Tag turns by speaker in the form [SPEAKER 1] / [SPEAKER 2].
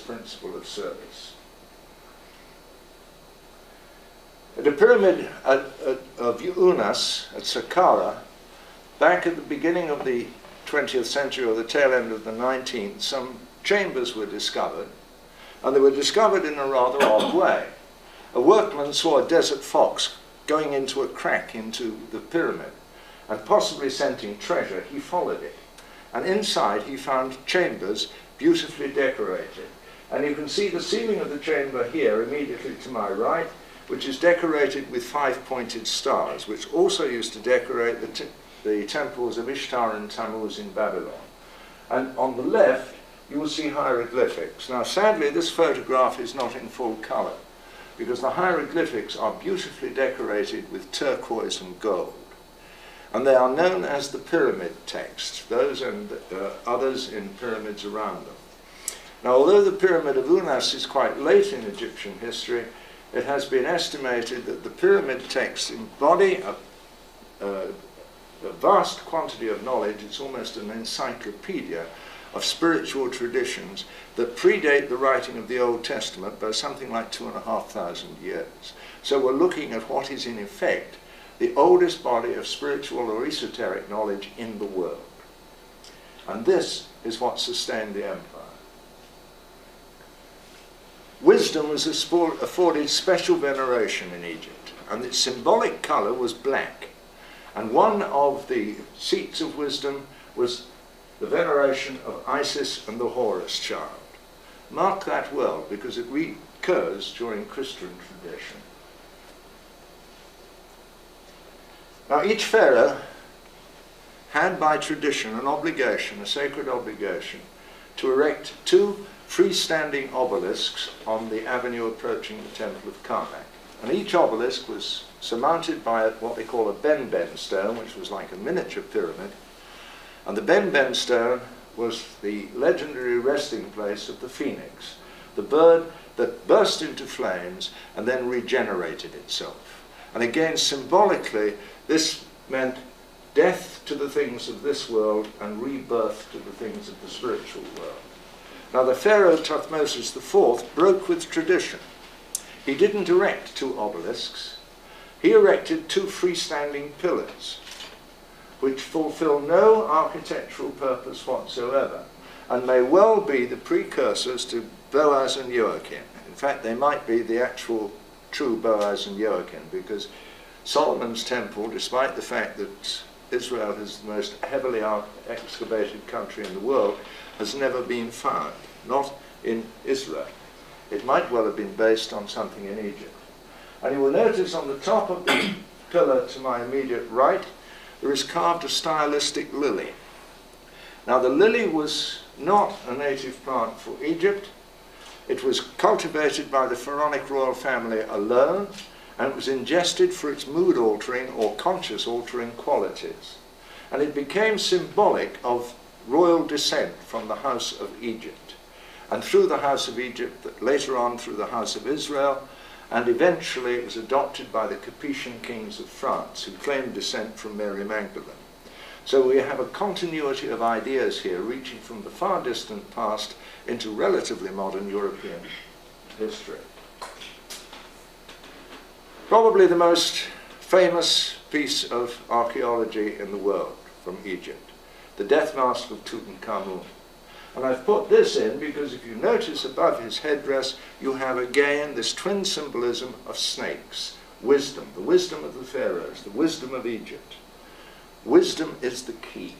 [SPEAKER 1] principle of service. The pyramid of Unas at Saqqara, back at the beginning of the 20th century or the tail end of the 19th, some chambers were discovered, and they were discovered in a rather odd way. A workman saw a desert fox going into a crack into the pyramid, and possibly scenting treasure, he followed it. And inside he found chambers beautifully decorated. And you can see the ceiling of the chamber here, immediately to my right, which is decorated with 5-pointed stars, which also used to decorate the temples of Ishtar and Tammuz in Babylon. And on the left, you will see hieroglyphics. Now, sadly, this photograph is not in full color, because the hieroglyphics are beautifully decorated with turquoise and gold. And they are known as the pyramid text, those and others in pyramids around them. Now, although the pyramid of Unas is quite late in Egyptian history, it has been estimated that the pyramid texts embody a vast quantity of knowledge. It's almost an encyclopedia of spiritual traditions that predate the writing of the Old Testament by something like 2,500 years. So we're looking at what is in effect the oldest body of spiritual or esoteric knowledge in the world. And this is what sustained the empire. Wisdom was afforded special veneration in Egypt, and its symbolic color was black. And one of the seats of wisdom was the veneration of Isis and the Horus child. Mark that well, because it recurs during Christian tradition. Now, each pharaoh had by tradition an obligation, a sacred obligation, to erect 2 freestanding obelisks on the avenue approaching the temple of Karnak. And each obelisk was surmounted by what they call a ben-ben stone, which was like a miniature pyramid. And the ben-ben stone was the legendary resting place of the phoenix, the bird that burst into flames and then regenerated itself. And again, symbolically, this meant death to the things of this world and rebirth to the things of the spiritual world. Now, the pharaoh Thutmose IV broke with tradition. He didn't erect 2 obelisks. He erected 2 freestanding pillars, which fulfill no architectural purpose whatsoever, and may well be the precursors to Boaz and Joachim. In fact, they might be the actual true Boaz and Joachim, because Solomon's temple, despite the fact that Israel is the most heavily excavated country in the world, has never been found, not in Israel. It might well have been based on something in Egypt. And you will notice on the top of the pillar to my immediate right, there is carved a stylistic lily. Now, the lily was not a native plant for Egypt. It was cultivated by the pharaonic royal family alone, and it was ingested for its mood-altering or conscious-altering qualities. And it became symbolic of royal descent from the house of Egypt, and through the house of Egypt, later on through the house of Israel, and eventually it was adopted by the Capetian kings of France, who claimed descent from Mary Magdalene. So we have a continuity of ideas here, reaching from the far distant past into relatively modern European history. Probably the most famous piece of archaeology in the world from Egypt, the death mask of Tutankhamun. And I've put this in because if you notice above his headdress, you have again this twin symbolism of snakes. Wisdom, the wisdom of the pharaohs, the wisdom of Egypt. Wisdom is the key.